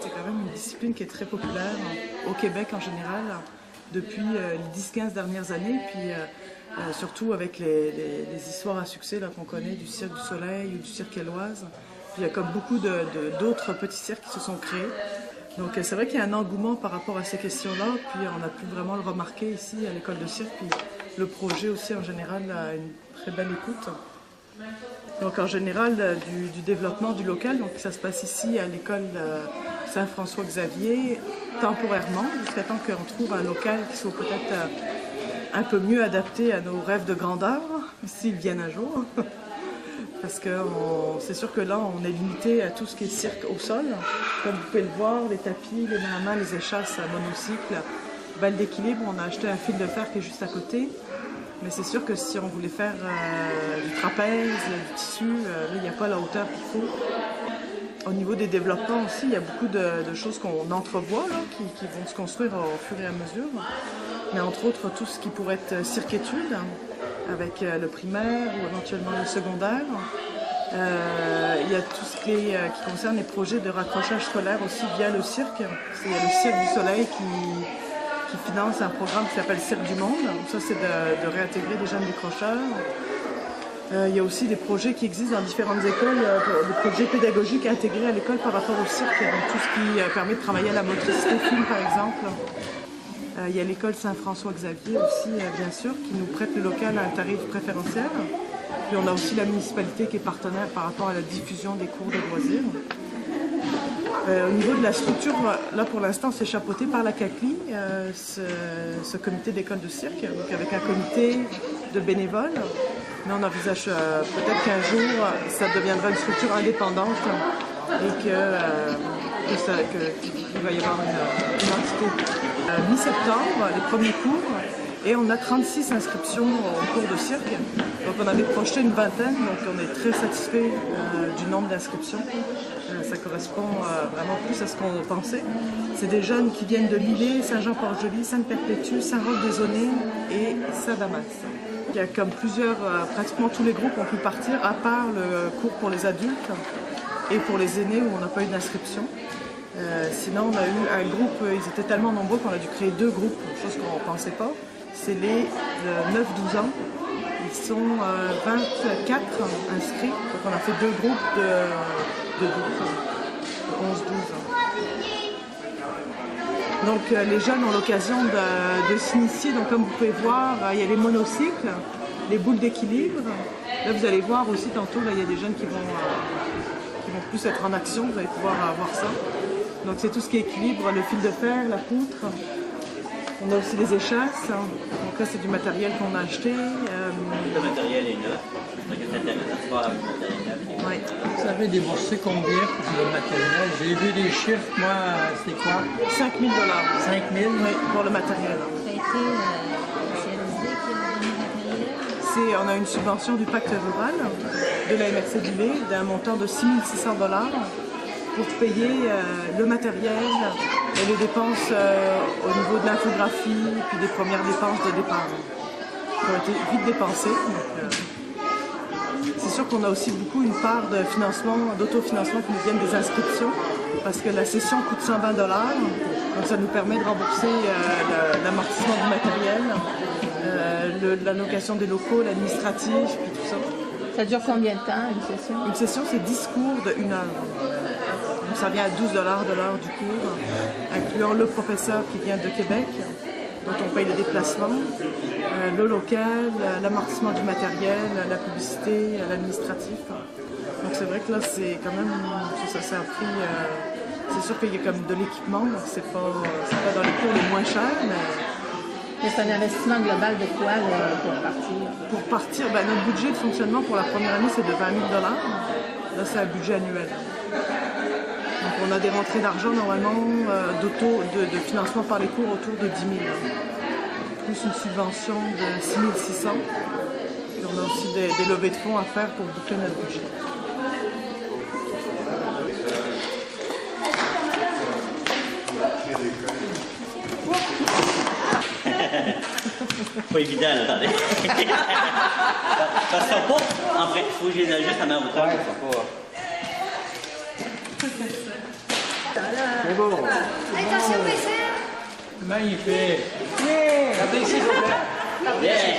C'est quand même une discipline qui est très populaire au Québec en général depuis les 10-15 dernières années, puis surtout avec les histoires à succès qu'on connaît du Cirque du Soleil ou du Cirque Éloise. Puis il y a comme beaucoup d'autres petits cirques qui se sont créés. Donc c'est vrai qu'il y a un engouement par rapport à ces questions-là, puis on a pu vraiment le remarquer ici à l'école de cirque, puis le projet aussi en général a une très belle écoute. Donc en général du développement du local, donc ça se passe ici à l'école Saint-François-Xavier temporairement, jusqu'à temps qu'on trouve un local qui soit peut-être un peu mieux adapté à nos rêves de grandeur, s'ils viennent un jour. Parce que c'est sûr que là, on est limité à tout ce qui est cirque au sol. Comme vous pouvez le voir, les tapis, les mains à main, les échasses à monocycle, balle d'équilibre, on a acheté un fil de fer qui est juste à côté. Mais c'est sûr que si on voulait faire du trapèze, du tissu, il n'y a pas la hauteur qu'il faut. Au niveau des développements aussi, il y a beaucoup de choses qu'on entrevoit là, qui vont se construire au fur et à mesure. Mais entre autres, tout ce qui pourrait être cirque-études, avec le primaire ou éventuellement le secondaire. Il y a tout ce qui concerne les projets de raccrochage scolaire aussi via le cirque. Il y a le Cirque du Soleil qui finance un programme qui s'appelle Cirque du Monde. Ça, c'est de réintégrer des jeunes décrocheurs. Il y a aussi des projets qui existent dans différentes écoles, des projets pédagogiques intégrés à l'école par rapport au cirque. Donc tout ce qui permet de travailler à la motricité fine, par exemple. Il y a l'école Saint-François-Xavier aussi, bien sûr, qui nous prête le local à un tarif préférentiel. Puis on a aussi la municipalité qui est partenaire par rapport à la diffusion des cours de loisirs. Au niveau de la structure, là pour l'instant c'est chapeauté par la CACLI, ce comité d'école de cirque, donc avec un comité de bénévoles. Mais on envisage peut-être qu'un jour ça deviendra une structure indépendante et qu'il va y avoir une entité. Mi-septembre, les premiers cours, et on a 36 inscriptions au cours de cirque. Donc on avait projeté une vingtaine, donc on est très satisfait du nombre d'inscriptions. Ça correspond vraiment plus à ce qu'on pensait. C'est des jeunes qui viennent de Lilley, Saint-Jean-Port-Joli, Sainte-Perpétue, Saint-Roch-des-Aulnay et Saint-Damas. Il y a comme pratiquement tous les groupes ont pu partir, à part le cours pour les adultes et pour les aînés où on n'a pas eu d'inscription. Sinon, on a eu un groupe, ils étaient tellement nombreux qu'on a dû créer 2 groupes, chose qu'on ne pensait pas. C'est les 9-12 ans. Ils sont 24 inscrits. Donc on a fait 2 groupes de 11-12 ans. Donc les jeunes ont l'occasion de s'initier. Donc comme vous pouvez voir, il y a les monocycles, les boules d'équilibre. Là vous allez voir aussi tantôt, là, il y a des jeunes qui vont plus être en action, vous allez pouvoir voir ça. Donc c'est tout ce qui équilibre, le fil de fer, la poutre. On a aussi les échasses. Donc là c'est du matériel qu'on a acheté. Le matériel est neuf. Donc c'est intéressant de voir avec le matériel neuf. Oui. Vous avez déboursé combien pour le matériel? J'ai vu des chiffres, moi, c'est quoi? 5 000 $. 5 000? Oui, pour le matériel. Ça a été spécialisé qui a donné le matériel? On a une subvention du pacte rural de la MRC du Lait d'un montant de 6 600 $ pour payer le matériel et les dépenses au niveau de l'infographie puis des premières dépenses de départ qui ont été vite dépensées. C'est sûr qu'on a aussi beaucoup une part de financement, d'autofinancement qui nous viennent des inscriptions parce que la session coûte 120 $. Donc ça nous permet de rembourser l'amortissement du matériel, la location des locaux, l'administratif, puis tout ça. Ça dure combien de temps, une session? Une session, c'est 10 cours de 1 heure. Donc ça vient à 12 $ de l'heure du cours, incluant le professeur qui vient de Québec, dont on paye le déplacement, le local, l'amortissement du matériel, la publicité, l'administratif. Donc c'est vrai que là, c'est quand même, ça a pris, c'est sûr qu'il y a comme de l'équipement, donc c'est pas dans les cours les moins chers, Mais c'est un investissement global de quoi pour partir? Pour partir, notre budget de fonctionnement pour la première année, c'est de 20 000 $. Là, c'est un budget annuel. Donc on a des rentrées d'argent normalement de financement par les cours autour de 10 000 $. Plus une subvention de 6 600 $. Et on a aussi des levées de fonds à faire pour boucler notre budget. Pas évident, là, attendez. Ça sera pas. En vrai, il faut que je les ajuste à ma hauteur. Ça sera pas. C'est beau. Attention, Vincent. Magnifique. Regardez ici, s'il vous plaît. Yeah!